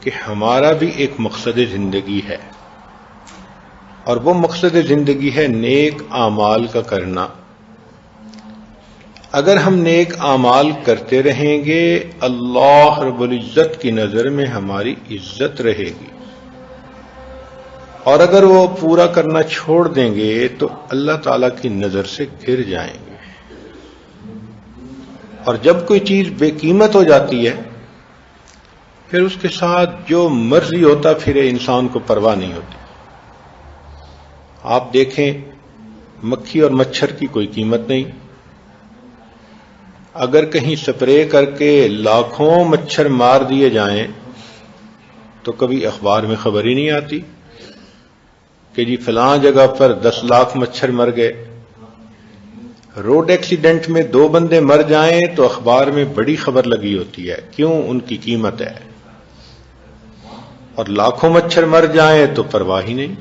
کہ ہمارا بھی ایک مقصد زندگی ہے، اور وہ مقصد زندگی ہے نیک اعمال کا کرنا۔ اگر ہم نیک اعمال کرتے رہیں گے، اللہ رب العزت کی نظر میں ہماری عزت رہے گی، اور اگر وہ پورا کرنا چھوڑ دیں گے تو اللہ تعالی کی نظر سے گر جائیں گے۔ اور جب کوئی چیز بے قیمت ہو جاتی ہے، پھر اس کے ساتھ جو مرضی ہوتا پھرے انسان کو پرواہ نہیں ہوتی۔ آپ دیکھیں، مکھی اور مچھر کی کوئی قیمت نہیں، اگر کہیں سپرے کر کے لاکھوں مچھر مار دیے جائیں تو کبھی اخبار میں خبر ہی نہیں آتی کہ جی فلاں جگہ پر 10 لاکھ مچھر مر گئے۔ روڈ ایکسیڈنٹ میں 2 بندے مر جائیں تو اخبار میں بڑی خبر لگی ہوتی ہے، کیوں؟ ان کی قیمت ہے۔ اور لاکھوں مچھر مر جائیں تو پرواہ ہی نہیں۔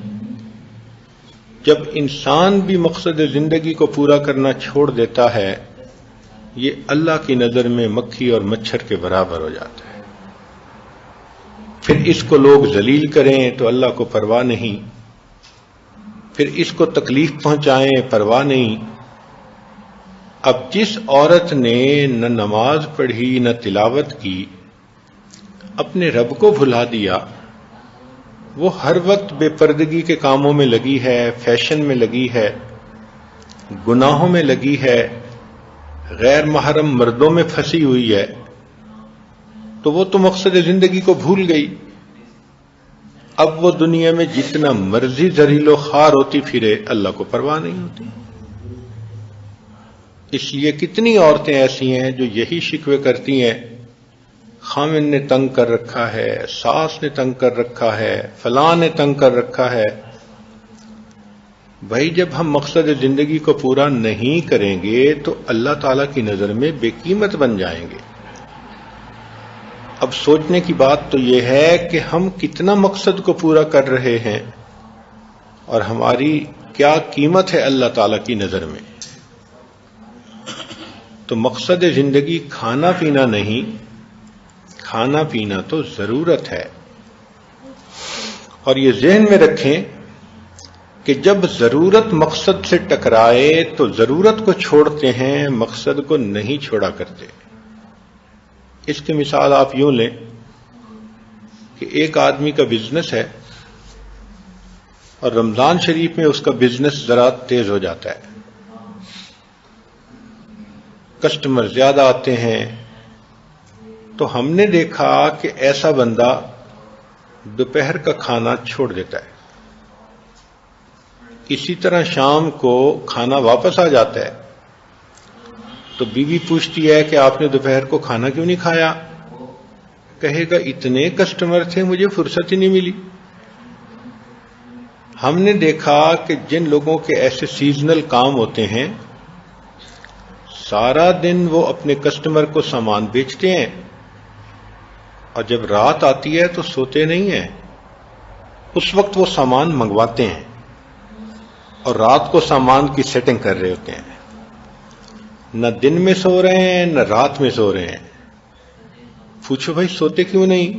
جب انسان بھی مقصد زندگی کو پورا کرنا چھوڑ دیتا ہے، یہ اللہ کی نظر میں مکھی اور مچھر کے برابر ہو جاتا ہے۔ پھر اس کو لوگ ذلیل کریں تو اللہ کو پرواہ نہیں، پھر اس کو تکلیف پہنچائیں پرواہ نہیں۔ اب جس عورت نے نہ نماز پڑھی نہ تلاوت کی، اپنے رب کو بھلا دیا، وہ ہر وقت بے پردگی کے کاموں میں لگی ہے، فیشن میں لگی ہے، گناہوں میں لگی ہے، غیر محرم مردوں میں پھنسی ہوئی ہے، تو وہ تو مقصد زندگی کو بھول گئی۔ اب وہ دنیا میں جتنا مرضی ذلیل و خوار ہوتی پھرے، اللہ کو پرواہ نہیں ہوتی۔ اس لیے کتنی عورتیں ایسی ہیں جو یہی شکوے کرتی ہیں، خامن نے تنگ کر رکھا ہے، ساس نے تنگ کر رکھا ہے، فلاں نے تنگ کر رکھا ہے۔ بھائی جب ہم مقصد زندگی کو پورا نہیں کریں گے تو اللہ تعالی کی نظر میں بے قیمت بن جائیں گے۔ اب سوچنے کی بات تو یہ ہے کہ ہم کتنا مقصد کو پورا کر رہے ہیں اور ہماری کیا قیمت ہے اللہ تعالی کی نظر میں۔ تو مقصد زندگی کھانا پینا نہیں، کھانا پینا تو ضرورت ہے۔ اور یہ ذہن میں رکھیں کہ جب ضرورت مقصد سے ٹکرائے تو ضرورت کو چھوڑتے ہیں، مقصد کو نہیں چھوڑا کرتے۔ اس کی مثال آپ یوں لیں کہ ایک آدمی کا بزنس ہے اور رمضان شریف میں اس کا بزنس ذرا تیز ہو جاتا ہے، کسٹمر زیادہ آتے ہیں، تو ہم نے دیکھا کہ ایسا بندہ دوپہر کا کھانا چھوڑ دیتا ہے، اسی طرح شام کو کھانا واپس آ جاتا ہے۔ تو بیوی پوچھتی ہے کہ آپ نے دوپہر کو کھانا کیوں نہیں کھایا؟ کہے گا اتنے کسٹمر تھے مجھے فرصت ہی نہیں ملی۔ ہم نے دیکھا کہ جن لوگوں کے ایسے سیزنل کام ہوتے ہیں، سارا دن وہ اپنے کسٹمر کو سامان بیچتے ہیں، اور جب رات آتی ہے تو سوتے نہیں ہیں، اس وقت وہ سامان منگواتے ہیں اور رات کو سامان کی سیٹنگ کر رہے ہوتے ہیں۔ نہ دن میں سو رہے ہیں نہ رات میں سو رہے ہیں۔ پوچھو بھائی سوتے کیوں نہیں؟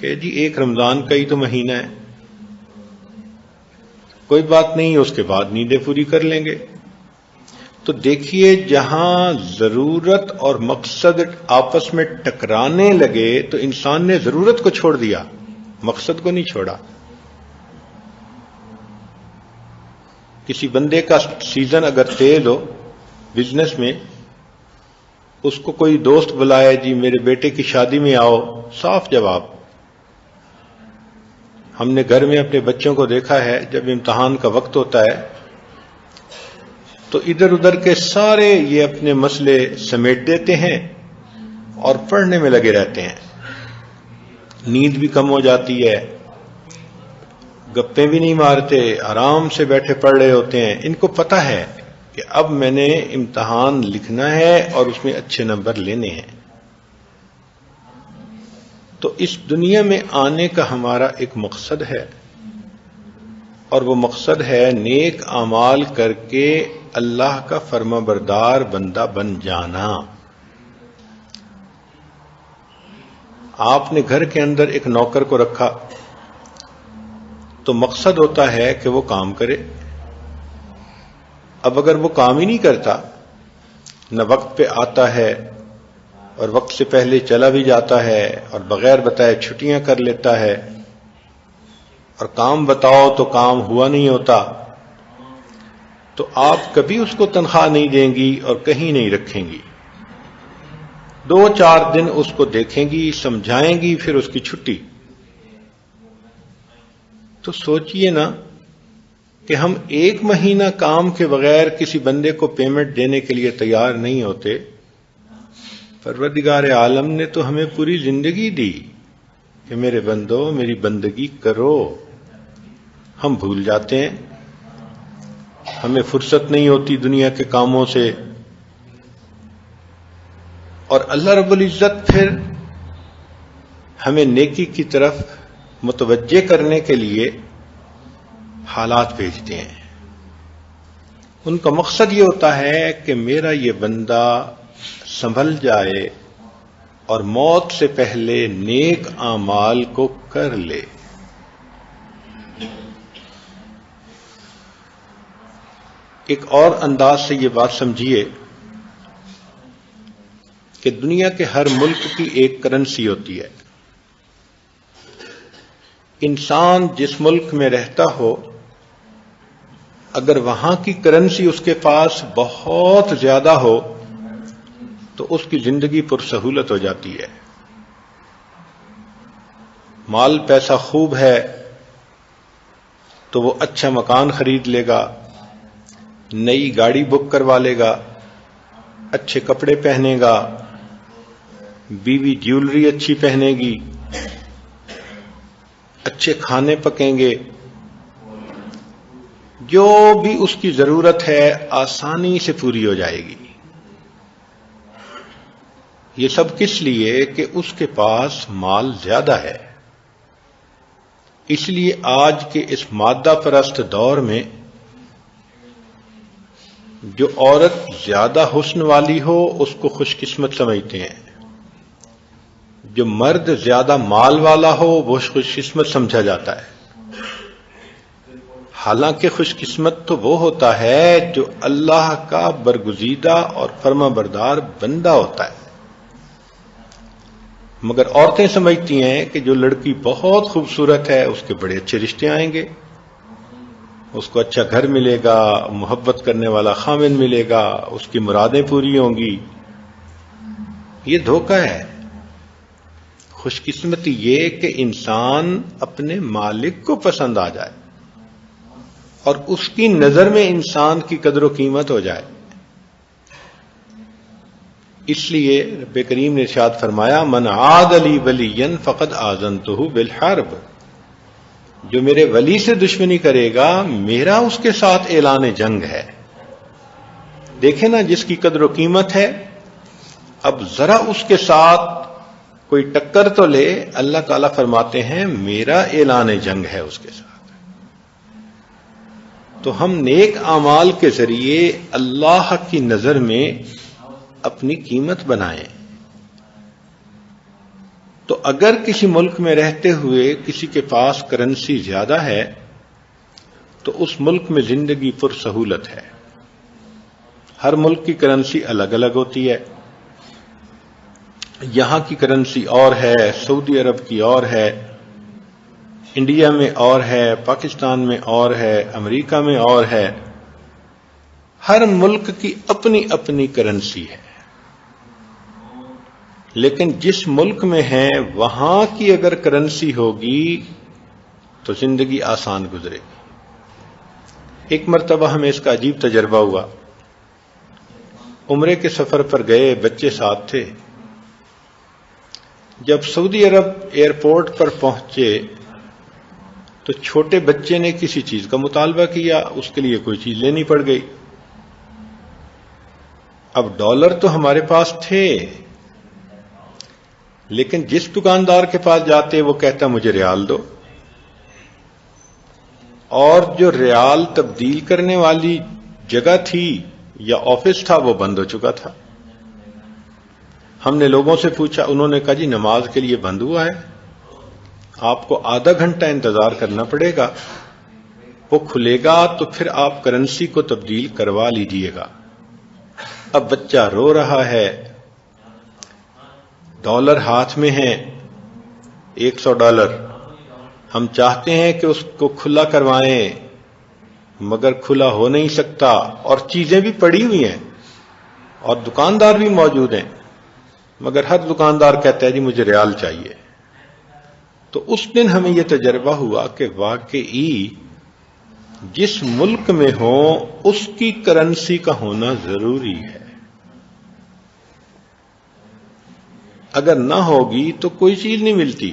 کہ جی ایک رمضان کا ہی تو مہینہ ہے، کوئی بات نہیں، اس کے بعد نیندیں پوری کر لیں گے۔ تو دیکھیے، جہاں ضرورت اور مقصد آپس میں ٹکرانے لگے تو انسان نے ضرورت کو چھوڑ دیا، مقصد کو نہیں چھوڑا۔ کسی بندے کا سیزن اگر تیز ہو بزنس میں، اس کو کوئی دوست بلائے، جی میرے بیٹے کی شادی میں آؤ، صاف جواب۔ ہم نے گھر میں اپنے بچوں کو دیکھا ہے، جب امتحان کا وقت ہوتا ہے تو ادھر ادھر کے سارے یہ اپنے مسئلے سمیٹ دیتے ہیں اور پڑھنے میں لگے رہتے ہیں۔ نیند بھی کم ہو جاتی ہے، گپیں بھی نہیں مارتے، آرام سے بیٹھے پڑھ رہے ہوتے ہیں۔ ان کو پتہ ہے کہ اب میں نے امتحان لکھنا ہے اور اس میں اچھے نمبر لینے ہیں۔ تو اس دنیا میں آنے کا ہمارا ایک مقصد ہے، اور وہ مقصد ہے نیک اعمال کر کے اللہ کا فرما بردار بندہ بن جانا۔ آپ نے گھر کے اندر ایک نوکر کو رکھا تو مقصد ہوتا ہے کہ وہ کام کرے. اب اگر وہ کام ہی نہیں کرتا، نہ وقت پہ آتا ہے اور وقت سے پہلے چلا بھی جاتا ہے اور بغیر بتائے چھٹیاں کر لیتا ہے، اور کام بتاؤ تو کام ہوا نہیں ہوتا، تو آپ کبھی اس کو تنخواہ نہیں دیں گی اور کہیں نہیں رکھیں گی. 2-4 دن اس کو دیکھیں گی، سمجھائیں گی، پھر اس کی چھٹی. تو سوچئے نا کہ ہم 1 مہینہ کام کے بغیر کسی بندے کو پیمنٹ دینے کے لیے تیار نہیں ہوتے. پروردگار عالم نے تو ہمیں پوری زندگی دی کہ میرے بندو میری بندگی کرو. ہم بھول جاتے ہیں، ہمیں فرصت نہیں ہوتی دنیا کے کاموں سے، اور اللہ رب العزت پھر ہمیں نیکی کی طرف متوجہ کرنے کے لیے حالات بھیجتے ہیں. ان کا مقصد یہ ہوتا ہے کہ میرا یہ بندہ سنبھل جائے اور موت سے پہلے نیک اعمال کو کر لے. ایک اور انداز سے یہ بات سمجھیے کہ دنیا کے ہر ملک کی ایک کرنسی ہوتی ہے. انسان جس ملک میں رہتا ہو، اگر وہاں کی کرنسی اس کے پاس بہت زیادہ ہو تو اس کی زندگی پرسہولت ہو جاتی ہے. مال پیسہ خوب ہے تو وہ اچھا مکان خرید لے گا، نئی گاڑی بک کروا لے گا، اچھے کپڑے پہنے گا، بیوی جیولری اچھی پہنے گی، اچھے کھانے پکیں گے، جو بھی اس کی ضرورت ہے آسانی سے پوری ہو جائے گی. یہ سب کس لیے کہ اس کے پاس مال زیادہ ہے. اس لیے آج کے اس مادہ پرست دور میں جو عورت زیادہ حسن والی ہو اس کو خوش قسمت سمجھتے ہیں، جو مرد زیادہ مال والا ہو وہ خوش قسمت سمجھا جاتا ہے. حالانکہ خوش قسمت تو وہ ہوتا ہے جو اللہ کا برگزیدہ اور فرما بردار بندہ ہوتا ہے. مگر عورتیں سمجھتی ہیں کہ جو لڑکی بہت خوبصورت ہے اس کے بڑے اچھے رشتے آئیں گے، اس کو اچھا گھر ملے گا، محبت کرنے والا خامن ملے گا، اس کی مرادیں پوری ہوں گی. یہ دھوکہ ہے. خوش قسمتی یہ کہ انسان اپنے مالک کو پسند آ جائے اور اس کی نظر میں انسان کی قدر و قیمت ہو جائے. اس لیے رب کریم نے ارشاد فرمایا من عاد لی ولیا فقد آذنتہ بالحرب، جو میرے ولی سے دشمنی کرے گا میرا اس کے ساتھ اعلان جنگ ہے. دیکھیں نا جس کی قدر و قیمت ہے، اب ذرا اس کے ساتھ کوئی ٹکر تو لے، اللہ تعالیٰ فرماتے ہیں میرا اعلان جنگ ہے اس کے ساتھ. تو ہم نیک اعمال کے ذریعے اللہ کی نظر میں اپنی قیمت بنائیں. تو اگر کسی ملک میں رہتے ہوئے کسی کے پاس کرنسی زیادہ ہے تو اس ملک میں زندگی پرسہولت ہے. ہر ملک کی کرنسی الگ الگ ہوتی ہے. یہاں کی کرنسی اور ہے، سعودی عرب کی اور ہے، انڈیا میں اور ہے، پاکستان میں اور ہے، امریکہ میں اور ہے. ہر ملک کی اپنی اپنی کرنسی ہے. لیکن جس ملک میں ہیں وہاں کی اگر کرنسی ہوگی تو زندگی آسان گزرے گی. ایک مرتبہ ہمیں اس کا عجیب تجربہ ہوا. عمرے کے سفر پر گئے، بچے ساتھ تھے. جب سعودی عرب ایئرپورٹ پر پہنچے تو چھوٹے بچے نے کسی چیز کا مطالبہ کیا، اس کے لیے کوئی چیز لینی پڑ گئی. اب ڈالر تو ہمارے پاس تھے، لیکن جس دکاندار کے پاس جاتے وہ کہتا مجھے ریال دو، اور جو ریال تبدیل کرنے والی جگہ تھی یا آفس تھا وہ بند ہو چکا تھا. ہم نے لوگوں سے پوچھا، انہوں نے کہا جی نماز کے لیے بند ہوا ہے، آپ کو آدھا گھنٹہ انتظار کرنا پڑے گا، وہ کھلے گا تو پھر آپ کرنسی کو تبدیل کروا لیجئے گا۔ اب بچہ رو رہا ہے، ڈالر ہاتھ میں ہیں، $100، ہم چاہتے ہیں کہ اس کو کھلا کروائیں مگر کھلا ہو نہیں سکتا، اور چیزیں بھی پڑی ہوئی ہیں اور دکاندار بھی موجود ہیں، مگر ہر دکاندار کہتا ہے جی مجھے ریال چاہیے۔ تو اس دن ہمیں یہ تجربہ ہوا کہ واقعی جس ملک میں ہو اس کی کرنسی کا ہونا ضروری ہے، اگر نہ ہوگی تو کوئی چیز نہیں ملتی۔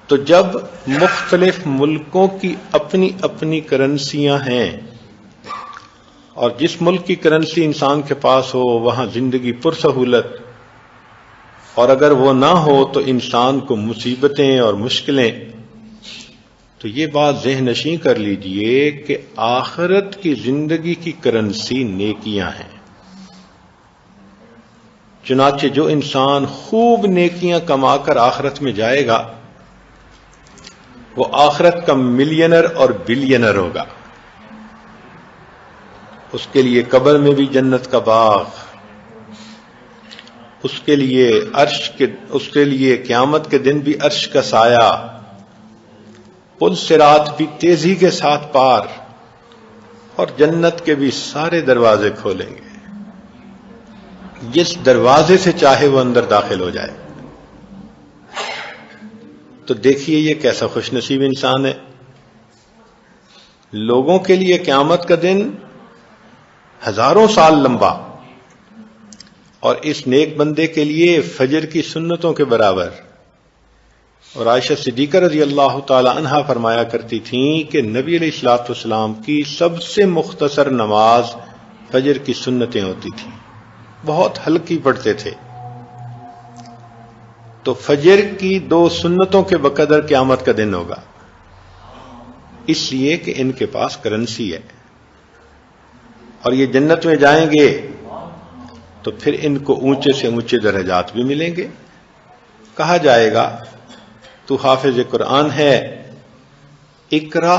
تو جب مختلف ملکوں کی اپنی اپنی کرنسیاں ہیں اور جس ملک کی کرنسی انسان کے پاس ہو وہاں زندگی پرسہولت، اور اگر وہ نہ ہو تو انسان کو مصیبتیں اور مشکلیں، تو یہ بات ذہن نشین کر لیجئے کہ آخرت کی زندگی کی کرنسی نیکیاں ہیں۔ چنانچہ جو انسان خوب نیکیاں کما کر آخرت میں جائے گا وہ آخرت کا ملینر اور بلینر ہوگا۔ اس کے لیے قبر میں بھی جنت کا باغ، اس کے لیے قیامت کے دن بھی عرش کا سایہ، پل صراط بھی تیزی کے ساتھ پار، اور جنت کے بھی سارے دروازے کھولیں گے، جس دروازے سے چاہے وہ اندر داخل ہو جائے۔ تو دیکھیے یہ کیسا خوش نصیب انسان ہے۔ لوگوں کے لیے قیامت کا دن ہزاروں سال لمبا، اور اس نیک بندے کے لیے فجر کی سنتوں کے برابر۔ اور عائشہ صدیقہ رضی اللہ تعالی عنہا فرمایا کرتی تھیں کہ نبی علیہ الصلوۃ والسلام کی سب سے مختصر نماز فجر کی سنتیں ہوتی تھیں، بہت ہلکی پڑھتے تھے۔ تو فجر کی 2 سنتوں کے بقدر قیامت کا دن ہوگا، اس لیے کہ ان کے پاس کرنسی ہے، اور یہ جنت میں جائیں گے تو پھر ان کو اونچے سے اونچے درجات بھی ملیں گے۔ کہا جائے گا تو حافظ قرآن ہے، اقرا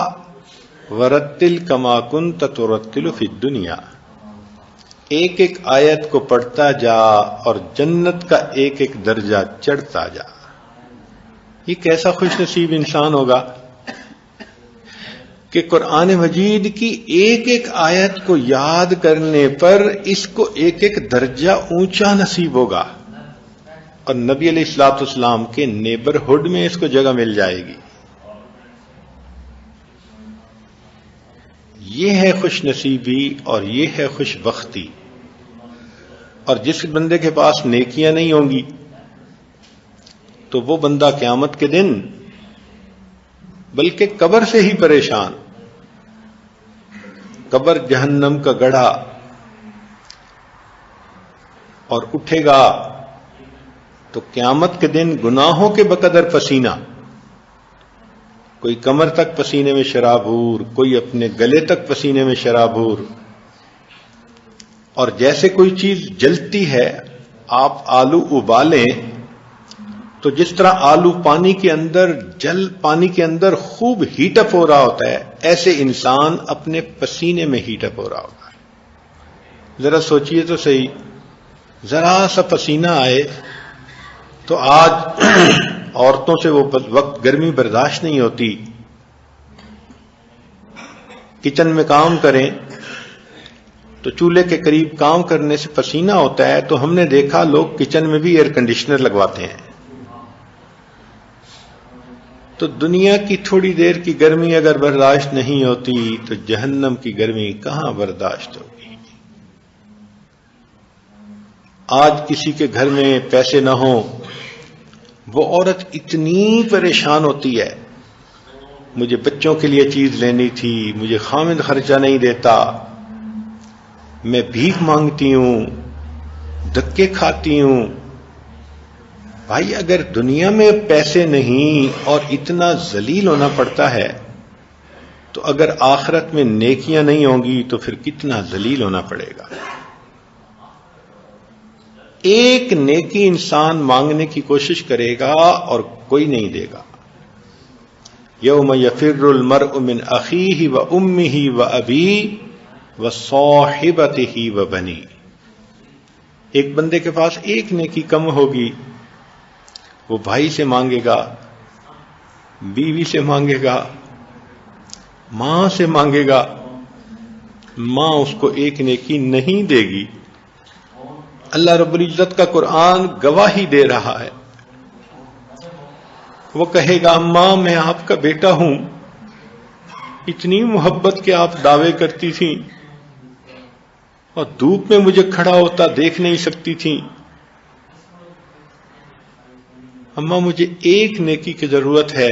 ورتل کما کنت ترتل فی الدنیا، ایک ایک آیت کو پڑھتا جا اور جنت کا ایک ایک درجہ چڑھتا جا۔ یہ کیسا خوش نصیب انسان ہوگا کہ قرآن مجید کی ایک ایک آیت کو یاد کرنے پر اس کو ایک ایک درجہ اونچا نصیب ہوگا، اور نبی علیہ الصلوۃ والسلام کے نیبرہڈ میں اس کو جگہ مل جائے گی۔ یہ ہے خوش نصیبی اور یہ ہے خوش بختی۔ اور جس بندے کے پاس نیکیاں نہیں ہوں گی تو وہ بندہ قیامت کے دن بلکہ قبر سے ہی پریشان، قبر جہنم کا گڑھا، اور اٹھے گا تو قیامت کے دن گناہوں کے بقدر پسینہ، کوئی کمر تک پسینے میں شرابور، کوئی اپنے گلے تک پسینے میں شرابور، اور جیسے کوئی چیز جلتی ہے، آپ آلو ابالیں تو جس طرح آلو پانی کے اندر خوب ہیٹ اپ ہو رہا ہوتا ہے، ایسے انسان اپنے پسینے میں ہیٹ اپ ہو رہا ہوگا۔ ذرا سوچئے تو صحیح، ذرا سا پسینہ آئے تو آج عورتوں سے وہ وقت گرمی برداشت نہیں ہوتی، کچن میں کام کریں تو چولہے کے قریب کام کرنے سے پسینہ ہوتا ہے، تو ہم نے دیکھا لوگ کچن میں بھی ایئر کنڈیشنر لگواتے ہیں۔ تو دنیا کی تھوڑی دیر کی گرمی اگر برداشت نہیں ہوتی تو جہنم کی گرمی کہاں برداشت ہوگی۔ آج کسی کے گھر میں پیسے نہ ہوں، وہ عورت اتنی پریشان ہوتی ہے، مجھے بچوں کے لیے چیز لینی تھی، مجھے خامد خرچہ نہیں دیتا، میں بھیک مانگتی ہوں، دھکے کھاتی ہوں۔ بھائی اگر دنیا میں پیسے نہیں اور اتنا ذلیل ہونا پڑتا ہے تو اگر آخرت میں نیکیاں نہیں ہوں گی تو پھر کتنا ذلیل ہونا پڑے گا۔ ایک نیکی انسان مانگنے کی کوشش کرے گا اور کوئی نہیں دے گا. یوم یفر المرء من اخیہ و امہ و ابیہ و صاحبتہ و بنیہ. ایک بندے کے پاس ایک نیکی کم ہوگی، وہ بھائی سے مانگے گا، بیوی سے مانگے گا، ماں سے مانگے گا. ماں اس کو ایک نیکی نہیں دے گی. اللہ رب العزت کا قرآن گواہی دے رہا ہے. وہ کہے گا ماں میں آپ کا بیٹا ہوں، اتنی محبت کے آپ دعوے کرتی تھیں اور دھوپ میں مجھے کھڑا ہوتا دیکھ نہیں سکتی تھیں. اماں مجھے ایک نیکی کی ضرورت ہے.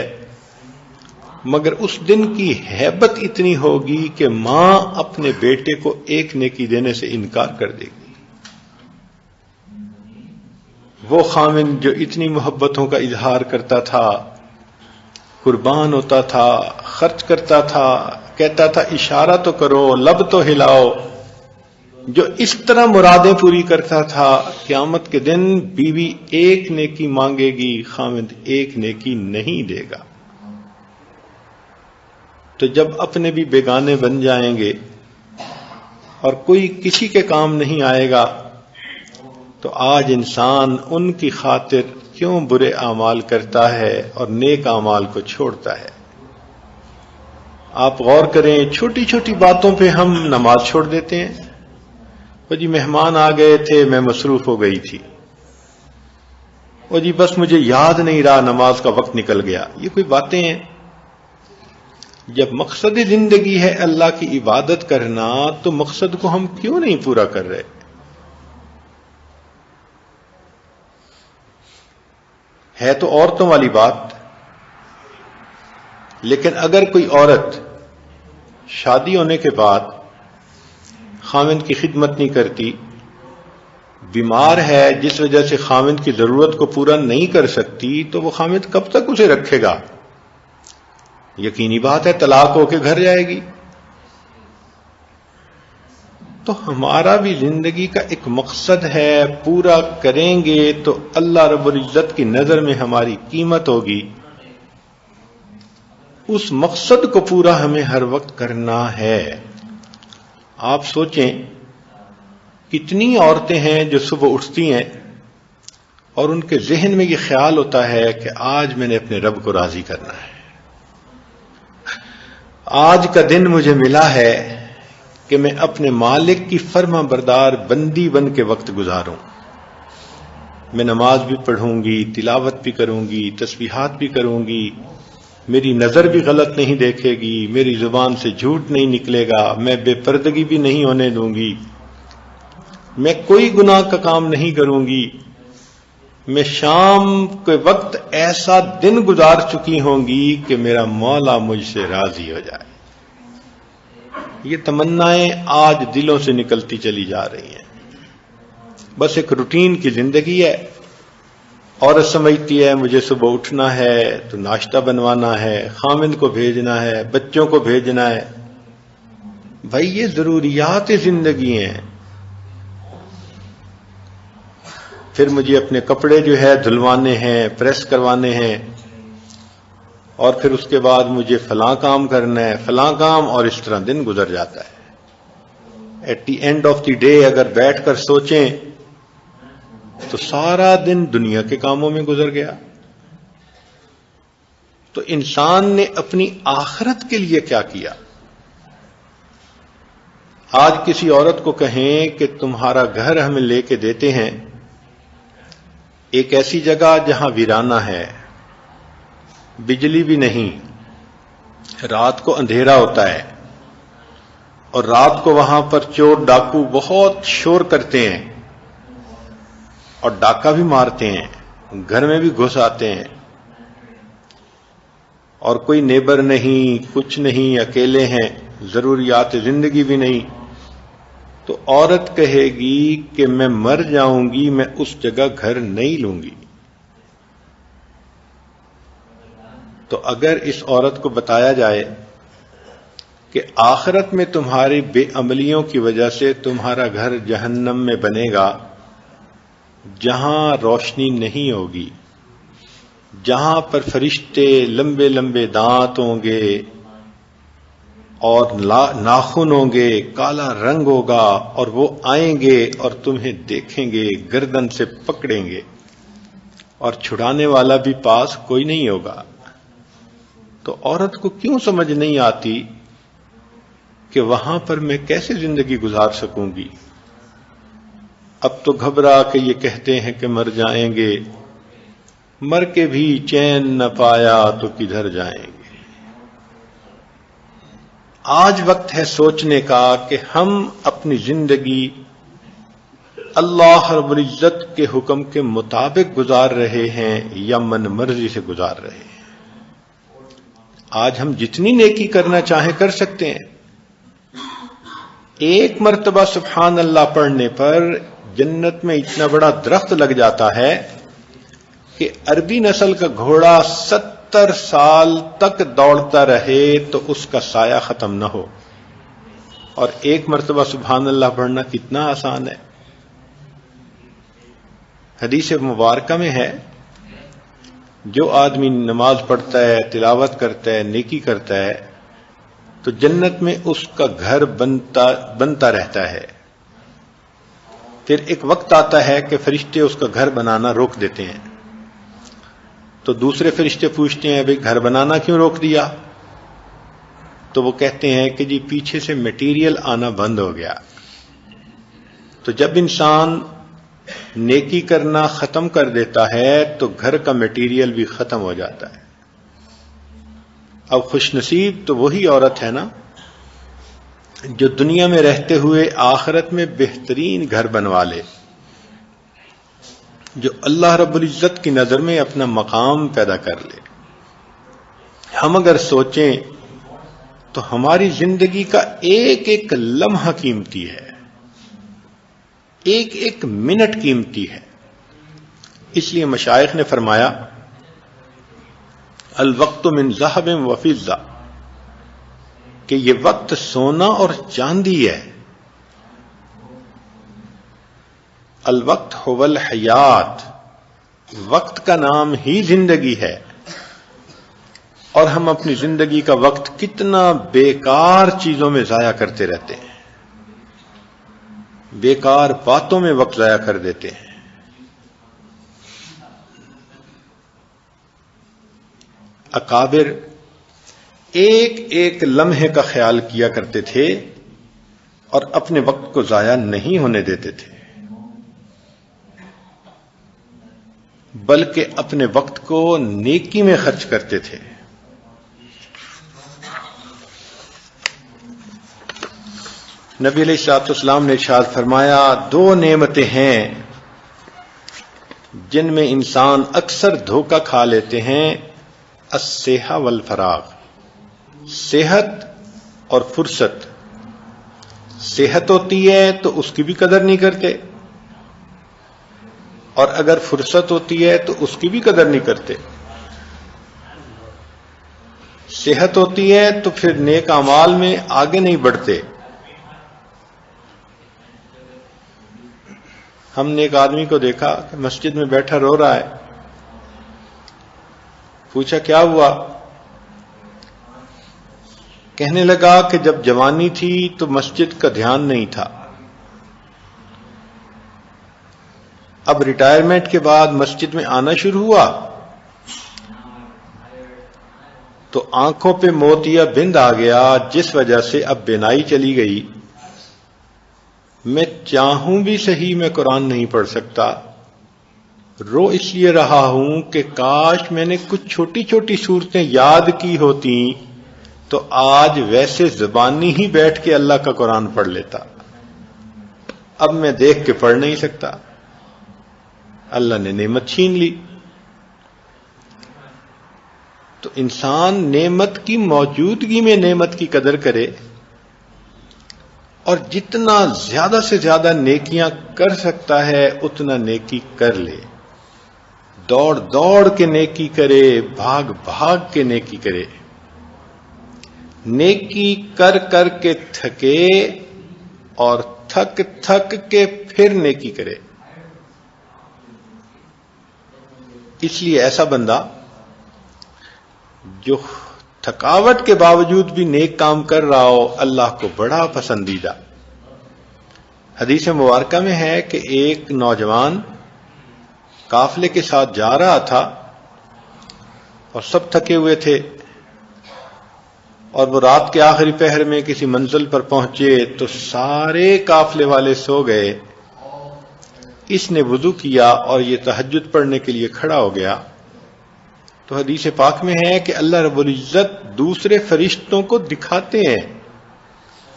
مگر اس دن کی ہیبت اتنی ہوگی کہ ماں اپنے بیٹے کو ایک نیکی دینے سے انکار کر دے گی. وہ خامن جو اتنی محبتوں کا اظہار کرتا تھا، قربان ہوتا تھا، خرچ کرتا تھا، کہتا تھا اشارہ تو کرو، لب تو ہلاؤ، جو اس طرح مرادیں پوری کرتا تھا، قیامت کے دن بیوی ایک نیکی مانگے گی، خامد ایک نیکی نہیں دے گا. تو جب اپنے بھی بیگانے بن جائیں گے اور کوئی کسی کے کام نہیں آئے گا، تو آج انسان ان کی خاطر کیوں برے اعمال کرتا ہے اور نیک اعمال کو چھوڑتا ہے. آپ غور کریں، چھوٹی چھوٹی باتوں پہ ہم نماز چھوڑ دیتے ہیں. وہ جی مہمان آ گئے تھے، میں مصروف ہو گئی تھی. وہ جی بس مجھے یاد نہیں رہا، نماز کا وقت نکل گیا. یہ کوئی باتیں ہیں؟ جب مقصد زندگی ہے اللہ کی عبادت کرنا، تو مقصد کو ہم کیوں نہیں پورا کر رہے؟ ہے تو عورتوں والی بات، لیکن اگر کوئی عورت شادی ہونے کے بعد خاوند کی خدمت نہیں کرتی، بیمار ہے جس وجہ سے خاوند کی ضرورت کو پورا نہیں کر سکتی، تو وہ خاوند کب تک اسے رکھے گا؟ یقینی بات ہے طلاق ہو کے گھر جائے گی. تو ہمارا بھی زندگی کا ایک مقصد ہے، پورا کریں گے تو اللہ رب العزت کی نظر میں ہماری قیمت ہوگی. اس مقصد کو پورا ہمیں ہر وقت کرنا ہے. آپ سوچیں کتنی عورتیں ہیں جو صبح اٹھتی ہیں اور ان کے ذہن میں یہ خیال ہوتا ہے کہ آج میں نے اپنے رب کو راضی کرنا ہے، آج کا دن مجھے ملا ہے کہ میں اپنے مالک کی فرما بردار بندی بن کے وقت گزاروں. میں نماز بھی پڑھوں گی، تلاوت بھی کروں گی، تسبیحات بھی کروں گی، میری نظر بھی غلط نہیں دیکھے گی، میری زبان سے جھوٹ نہیں نکلے گا، میں بے پردگی بھی نہیں ہونے دوں گی، میں کوئی گناہ کا کام نہیں کروں گی. میں شام کے وقت ایسا دن گزار چکی ہوں گی کہ میرا مولا مجھ سے راضی ہو جائے. یہ تمنائیں آج دلوں سے نکلتی چلی جا رہی ہیں. بس ایک روٹین کی زندگی ہے. عورت سمجھتی ہے مجھے صبح اٹھنا ہے تو ناشتہ بنوانا ہے، خامند کو بھیجنا ہے، بچوں کو بھیجنا ہے. بھائی یہ ضروریات زندگی ہیں. پھر مجھے اپنے کپڑے جو ہے دھلوانے ہیں، پریس کروانے ہیں، اور پھر اس کے بعد مجھے فلاں کام کرنا ہے، فلاں کام، اور اس طرح دن گزر جاتا ہے. At the end of the day اگر بیٹھ کر سوچیں تو سارا دن دنیا کے کاموں میں گزر گیا. تو انسان نے اپنی آخرت کے لیے کیا کیا؟ آج کسی عورت کو کہیں کہ تمہارا گھر ہمیں لے کے دیتے ہیں ایک ایسی جگہ جہاں ویرانہ ہے، بجلی بھی نہیں، رات کو اندھیرا ہوتا ہے، اور رات کو وہاں پر چور ڈاکو بہت شور کرتے ہیں اور ڈاکہ بھی مارتے ہیں، گھر میں بھی گھس آتے ہیں، اور کوئی نیبر نہیں، کچھ نہیں، اکیلے ہیں، ضروریات زندگی بھی نہیں. تو عورت کہے گی کہ میں مر جاؤں گی، میں اس جگہ گھر نہیں لوں گی. تو اگر اس عورت کو بتایا جائے کہ آخرت میں تمہاری بے عملیوں کی وجہ سے تمہارا گھر جہنم میں بنے گا، جہاں روشنی نہیں ہوگی، جہاں پر فرشتے لمبے لمبے دانت ہوں گے اور ناخن ہوں گے، کالا رنگ ہوگا، اور وہ آئیں گے اور تمہیں دیکھیں گے، گردن سے پکڑیں گے، اور چھڑانے والا بھی پاس کوئی نہیں ہوگا. تو عورت کو کیوں سمجھ نہیں آتی کہ وہاں پر میں کیسے زندگی گزار سکوں گی؟ اب تو گھبرا کے یہ کہتے ہیں کہ مر جائیں گے، مر کے بھی چین نہ پایا تو کدھر جائیں گے. آج وقت ہے سوچنے کا کہ ہم اپنی زندگی اللہ رب العزت کے حکم کے مطابق گزار رہے ہیں یا من مرضی سے گزار رہے ہیں. آج ہم جتنی نیکی کرنا چاہیں کر سکتے ہیں. ایک مرتبہ سبحان اللہ پڑھنے پر جنت میں اتنا بڑا درخت لگ جاتا ہے کہ عربی نسل کا گھوڑا 70 سال تک دوڑتا رہے تو اس کا سایہ ختم نہ ہو. اور ایک مرتبہ سبحان اللہ پڑھنا کتنا آسان ہے. حدیث مبارکہ میں ہے جو آدمی نماز پڑھتا ہے، تلاوت کرتا ہے، نیکی کرتا ہے تو جنت میں اس کا گھر بنتا رہتا ہے. پھر ایک وقت آتا ہے کہ فرشتے اس کا گھر بنانا روک دیتے ہیں. تو دوسرے فرشتے پوچھتے ہیں بھئی گھر بنانا کیوں روک دیا؟ تو وہ کہتے ہیں کہ جی پیچھے سے میٹیریل آنا بند ہو گیا. تو جب انسان نیکی کرنا ختم کر دیتا ہے تو گھر کا میٹیریل بھی ختم ہو جاتا ہے. اب خوش نصیب تو وہی عورت ہے نا جو دنیا میں رہتے ہوئے آخرت میں بہترین گھر بنوا لے، جو اللہ رب العزت کی نظر میں اپنا مقام پیدا کر لے. ہم اگر سوچیں تو ہماری زندگی کا ایک ایک لمحہ قیمتی ہے، ایک ایک منٹ قیمتی ہے. اس لیے مشائخ نے فرمایا الوقت من ذهب و فضہ، کہ یہ وقت سونا اور چاندی ہے. الوقت هو الحیات، وقت کا نام ہی زندگی ہے. اور ہم اپنی زندگی کا وقت کتنا بیکار چیزوں میں ضائع کرتے رہتے ہیں، بیکار باتوں میں وقت ضائع کر دیتے ہیں. اکابر ایک ایک لمحے کا خیال کیا کرتے تھے اور اپنے وقت کو ضائع نہیں ہونے دیتے تھے، بلکہ اپنے وقت کو نیکی میں خرچ کرتے تھے. نبی علیہ الصلوۃ والسلام نے ارشاد فرمایا 2 نعمتیں ہیں جن میں انسان اکثر دھوکہ کھا لیتے ہیں، الصحہ والفراغ، صحت اور فرصت. صحت ہوتی ہے تو اس کی بھی قدر نہیں کرتے، اور اگر فرصت ہوتی ہے تو اس کی بھی قدر نہیں کرتے. صحت ہوتی ہے تو پھر نیک اعمال میں آگے نہیں بڑھتے. ہم نے ایک آدمی کو دیکھا کہ مسجد میں بیٹھا رو رہا ہے. پوچھا کیا ہوا؟ کہنے لگا کہ جب جوانی تھی تو مسجد کا دھیان نہیں تھا، اب ریٹائرمنٹ کے بعد مسجد میں آنا شروع ہوا تو آنکھوں پہ موتیا بند آ گیا، جس وجہ سے اب بینائی چلی گئی. میں چاہوں بھی صحیح میں قرآن نہیں پڑھ سکتا. رو اس لیے رہا ہوں کہ کاش میں نے کچھ چھوٹی چھوٹی صورتیں یاد کی ہوتی تو آج ویسے زبانی ہی بیٹھ کے اللہ کا قرآن پڑھ لیتا. اب میں دیکھ کے پڑھ نہیں سکتا، اللہ نے نعمت چھین لی. تو انسان نعمت کی موجودگی میں نعمت کی قدر کرے اور جتنا زیادہ سے زیادہ نیکیاں کر سکتا ہے اتنا نیکی کر لے. دوڑ دوڑ کے نیکی کرے، بھاگ بھاگ کے نیکی کرے. نیکی کر کر کے تھکے اور تھک تھک کے پھر نیکی کرے. اس لیے ایسا بندہ جو تھکاوٹ کے باوجود بھی نیک کام کر رہا ہو اللہ کو بڑا پسندیدہ۔ حدیث مبارکہ میں ہے کہ ایک نوجوان قافلے کے ساتھ جا رہا تھا اور سب تھکے ہوئے تھے، اور وہ رات کے آخری پہر میں کسی منزل پر پہنچے تو سارے قافلے والے سو گئے۔ اس نے وضو کیا اور یہ تہجد پڑھنے کے لیے کھڑا ہو گیا۔ تو حدیث پاک میں ہے کہ اللہ رب العزت دوسرے فرشتوں کو دکھاتے ہیں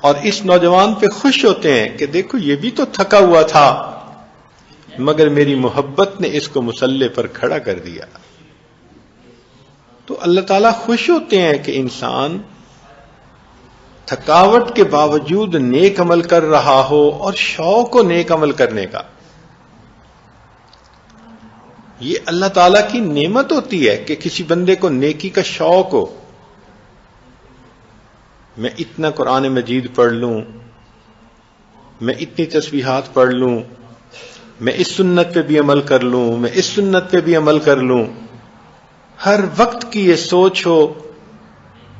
اور اس نوجوان پہ خوش ہوتے ہیں کہ دیکھو یہ بھی تو تھکا ہوا تھا مگر میری محبت نے اس کو مصلی پر کھڑا کر دیا۔ تو اللہ تعالیٰ خوش ہوتے ہیں کہ انسان تھکاوٹ کے باوجود نیک عمل کر رہا ہو اور شوق ہو نیک عمل کرنے کا۔ یہ اللہ تعالیٰ کی نعمت ہوتی ہے کہ کسی بندے کو نیکی کا شوق ہو۔ میں اتنا قرآن مجید پڑھ لوں، میں اتنی تسبیحات پڑھ لوں، میں اس سنت پہ بھی عمل کر لوں، میں اس سنت پہ بھی عمل کر لوں، ہر وقت کی یہ سوچ ہو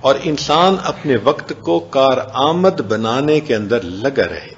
اور انسان اپنے وقت کو کارآمد بنانے کے اندر لگا رہے۔